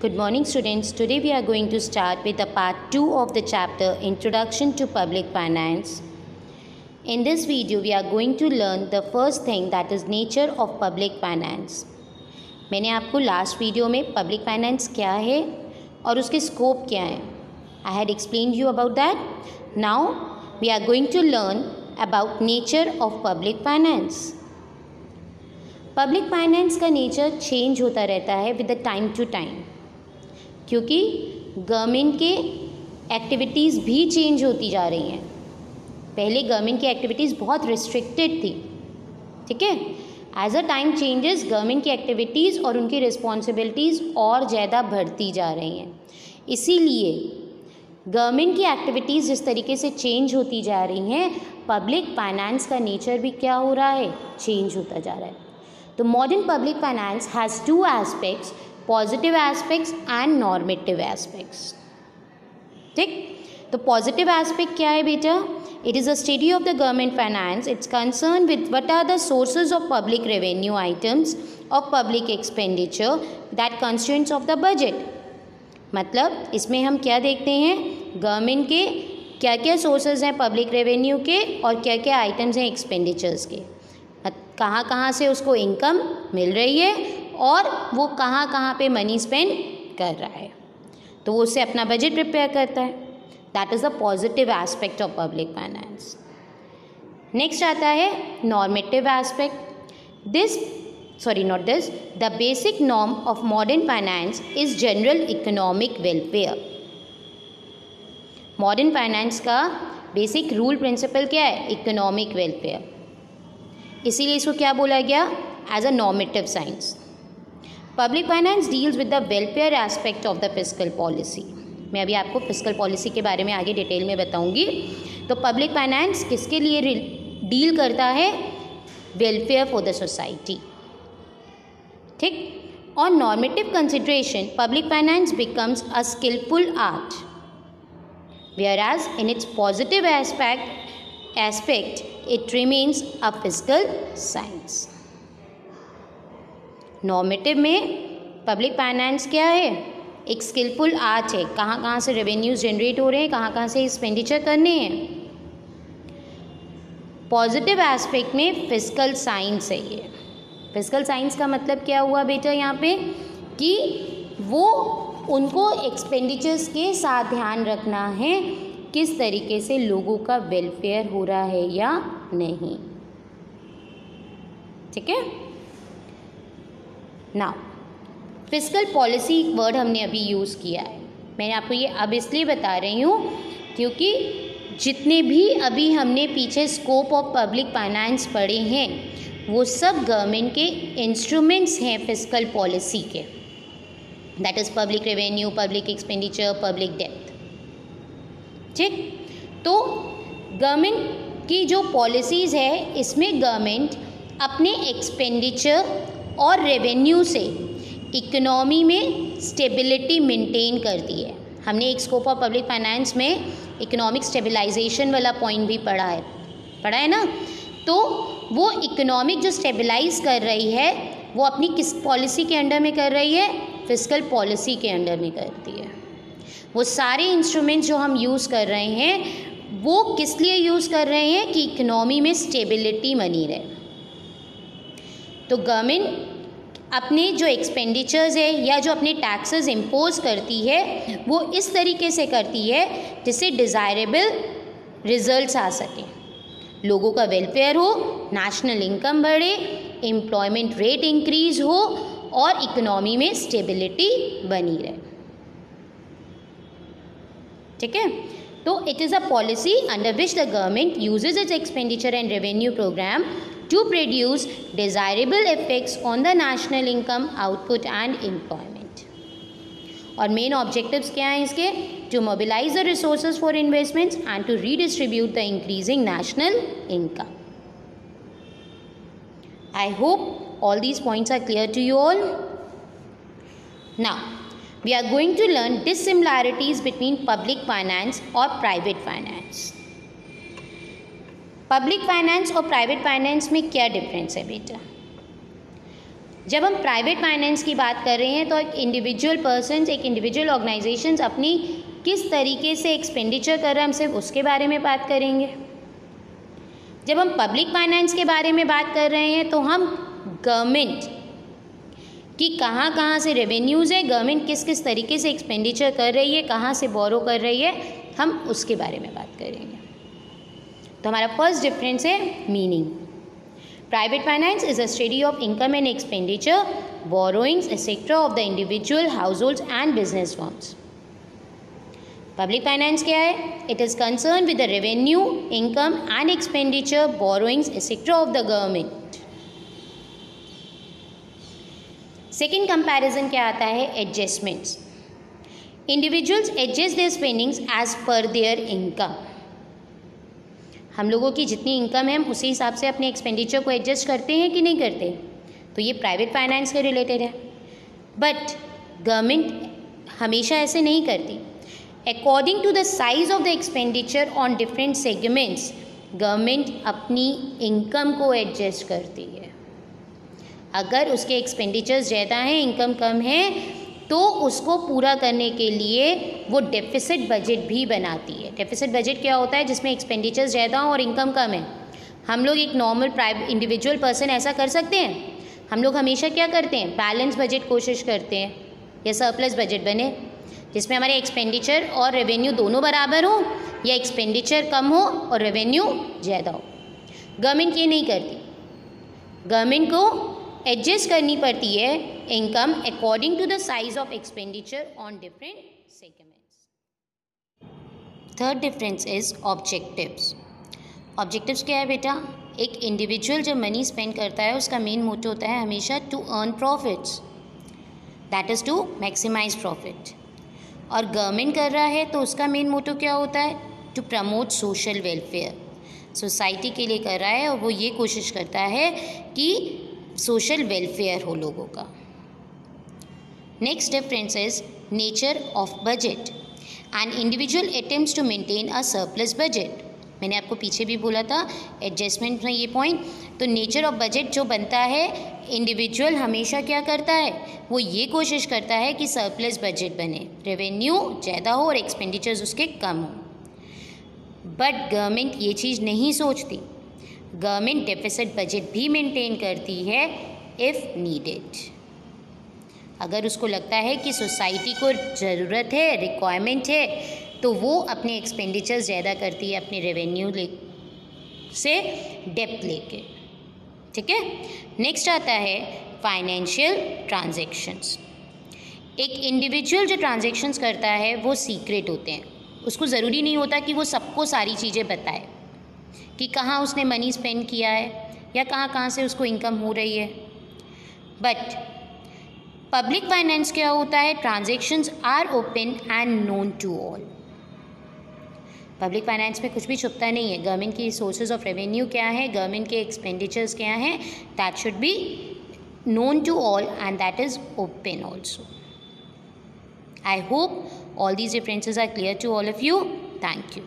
Good morning students. Today we are going to start with the part 2 of the chapter Introduction to Public Finance. In this video we are going to learn the first thing, that is nature of public finance. मैंने आपको last video में public finance क्या है और उसके scope क्या है, I had explained you about that. Now we are going to learn about nature of public finance. Public finance का नेचर चेंज होता रहता है with the time to time, क्योंकि गवर्नमेंट के एक्टिविटीज़ भी चेंज होती जा रही हैं. पहले गवर्नमेंट की एक्टिविटीज़ बहुत रिस्ट्रिक्टेड थी, ठीक है. As a time changes government की एक्टिविटीज़ और उनकी रिस्पॉन्सिबिलिटीज़ और ज़्यादा बढ़ती जा रही हैं. इसीलिए गवर्नमेंट की एक्टिविटीज़ जिस तरीके से चेंज होती जा रही हैं, पब्लिक फाइनेंस का नेचर भी क्या हो रहा है, चेंज होता जा रहा है. तो modern public finance has two aspects, positive aspects and normative aspects. ठीक, तो पॉजिटिव एस्पेक्ट क्या है बेटा? It is a study of the government finance. It's concern with what are the sources of public revenue items of public expenditure that constituents of the budget. मतलब इसमें हम क्या देखते हैं, गवर्नमेंट के क्या क्या सोर्सेज हैं पब्लिक रेवेन्यू के और क्या क्या आइटम्स हैं एक्सपेंडिचर्स के, कहाँ कहाँ से उसको इनकम मिल रही है और वो कहाँ कहाँ पे मनी स्पेंड कर रहा है, तो वो उससे अपना बजट प्रिपेयर करता है. That is the positive aspect of public finance. Next आता है normative aspect. The basic norm of modern finance is general economic welfare. Modern finance का बेसिक रूल प्रिंसिपल क्या है, इकोनॉमिक वेलफेयर. इसीलिए इसको क्या बोला गया, as a normative science. Public finance deals with the welfare aspect of the fiscal policy. मैं अभी आपको फिस्कल पॉलिसी के बारे में आगे डिटेल में बताऊंगी. तो पब्लिक फाइनेंस किसके लिए डील करता है, वेलफेयर फॉर द सोसाइटी. ठीक. On normative consideration public finance becomes a skillful art, whereas in its positive aspect it remains a fiscal science. Normative में पब्लिक फाइनेंस क्या है, एक स्किलफुल आर्ट है. कहाँ कहाँ से रेवेन्यूज जनरेट हो रहे हैं, कहाँ कहाँ से एक्सपेंडिचर करने हैं. पॉजिटिव एस्पेक्ट में फिस्कल साइंस है ये. फिस्कल साइंस का मतलब क्या हुआ बेटा यहाँ पे, कि वो उनको एक्सपेंडिचर्स के साथ ध्यान रखना है किस तरीके से लोगों का वेलफेयर हो रहा है या नहीं. ठीक है. नाउ फिस्कल पॉलिसी वर्ड हमने अभी यूज़ किया है. मैंने आपको ये अब इसलिए बता रही हूँ क्योंकि जितने भी अभी हमने पीछे स्कोप ऑफ पब्लिक फाइनेंस पढ़े हैं वो सब गवर्नमेंट के इंस्ट्रूमेंट्स हैं फिस्कल पॉलिसी के. That is public revenue, public expenditure, public depth. ठीक. तो गवर्नमेंट की जो पॉलिसीज़ है इसमें गवर्नमेंट अपने एक्सपेंडिचर और रेवेन्यू से इकोनॉमी में स्टेबिलिटी मेंटेन करती है. हमने एक स्कोप ऑफ पब्लिक फाइनेंस में इकोनॉमिक स्टेबलाइजेशन वाला पॉइंट भी पढ़ा है ना. तो वो इकोनॉमिक जो स्टेबलाइज कर रही है वो अपनी किस पॉलिसी के अंडर में कर रही है, फिस्कल पॉलिसी के अंडर में करती है. वो सारे इंस्ट्रूमेंट्स जो हम यूज़ कर रहे हैं वो किस लिए यूज़ कर रहे हैं, कि इकोनॉमी में स्टेबिलिटी बनी रहे. तो गवर्नमेंट अपने जो एक्सपेंडिचर्स है या जो अपने टैक्सेस इम्पोज करती है वो इस तरीके से करती है जिससे डिज़ायरेबल रिजल्ट्स आ सकें, लोगों का वेलफेयर हो, नेशनल इनकम बढ़े, एम्प्लॉयमेंट रेट इंक्रीज हो और इकोनॉमी में स्टेबिलिटी बनी रहे. ठीक है. तो it is a policy under which the government uses its expenditure and revenue program to produce desirable effects on the national income, output and employment. और main objectives क्या हैं इसके, to mobilize the resources for investments and to redistribute the increasing national income. I hope all these points are clear to you all. Now we are going to learn dissimilarities between public finance or private finance. Public finance और private finance में क्या difference है बेटा? जब हम private finance की बात कर रहे हैं तो एक इंडिविजुअल पर्सन्स, एक इंडिविजुअल ऑर्गेनाइजेशंस अपनी किस तरीके से एक्सपेंडिचर कर रहे हैं, हम सिर्फ उसके बारे में बात करेंगे। जब हम पब्लिक फाइनेंस के बारे में बात कर रहे हैं तो हम गवर्नमेंट कि कहाँ कहाँ से रेवेन्यूज़ है, गवर्नमेंट किस किस तरीके से एक्सपेंडिचर कर रही है, कहाँ से बोरो कर रही है, हम उसके बारे में बात करेंगे। तो हमारा फर्स्ट डिफरेंस है meaning. Private finance is a study of income and expenditure, borrowings etcetera of the individual, households and business firms. Public finance क्या है? It is concern with the revenue, income and expenditure, borrowings etcetera of the government. Second comparison क्या आता है? Adjustments. Individuals adjust their spendings as per their income. हम लोगों की जितनी income है हम उसी हिसाब से अपने एक्सपेंडिचर को एडजस्ट करते हैं कि नहीं करते? तो ये प्राइवेट फाइनेंस के रिलेटेड है। बट गवर्नमेंट हमेशा ऐसे नहीं करती। According to the size of the expenditure on different segments, government अपनी इनकम को एडजस्ट करती है। अगर उसके एक्सपेंडिचर्स ज़्यादा हैं, इनकम कम है, तो उसको पूरा करने के लिए वो डेफिसिट बजट भी बनाती है। डेफिसिट बजट क्या होता है? जिसमें एक्सपेंडिचर्स ज़्यादा हो और इनकम कम है। हम लोग एक नॉर्मल प्राइवेट इंडिविजुअल पर्सन ऐसा कर सकते हैं? हम लोग हमेशा क्या करते हैं? बैलेंस बजट कोशिश करते हैं या सरप्लस बजट बने, जिसमें हमारे एक्सपेंडिचर और रेवेन्यू दोनों बराबर हो, या एक्सपेंडिचर कम हो और रेवेन्यू ज़्यादा हो। गवर्नमेंट ये नहीं करती। गवर्नमेंट को एडजस्ट करनी पड़ती है income according to the size of expenditure on different segments. Third difference is objectives. Objectives क्या है बेटा? एक इंडिविजुअल जब मनी स्पेंड करता है उसका मेन मोटिव होता है हमेशा to earn profits, that is to maximize profit. और गवर्नमेंट कर रहा है तो उसका मेन मोटिव क्या होता है? To promote social welfare. Society के लिए कर रहा है और वो ये कोशिश करता है कि सोशल वेलफेयर हो लोगों का। Next difference is nature of budget. An individual attempts to maintain a surplus budget. मैंने आपको पीछे भी बोला था एडजस्टमेंट में ये पॉइंट। तो नेचर ऑफ बजट जो बनता है, इंडिविजुअल हमेशा क्या करता है? वो ये कोशिश करता है कि सरप्लस बजट बने, रेवेन्यू ज़्यादा हो और एक्सपेंडिचर्स उसके कम हो। बट गवर्नमेंट ये चीज़ नहीं सोचती। गवर्नमेंट डेफिसिट बजट भी मेंटेन करती है इफ़ नीडेड। अगर उसको लगता है कि सोसाइटी को ज़रूरत है, रिक्वायरमेंट है, तो वो अपने एक्सपेंडिचर ज़्यादा करती है अपने रेवेन्यू से डेप्थ लेके। ठीक है। नेक्स्ट आता है फाइनेंशियल ट्रांजैक्शंस। एक इंडिविजुअल जो ट्रांजैक्शंस करता है वो सीक्रेट होते हैं। उसको ज़रूरी नहीं होता कि वो सबको सारी चीज़ें बताए कि कहाँ उसने मनी स्पेंड किया है या कहाँ कहाँ से उसको इनकम हो रही है। बट पब्लिक फाइनेंस क्या होता है? Transactions are open and known to all. Public finance में कुछ भी छुपता नहीं है। गवर्नमेंट की सोर्सेज ऑफ रेवेन्यू क्या है, गवर्नमेंट के एक्सपेंडिचर्स क्या हैं, that should be known to all and that is open also. I hope all these differences are clear to all of you. Thank you.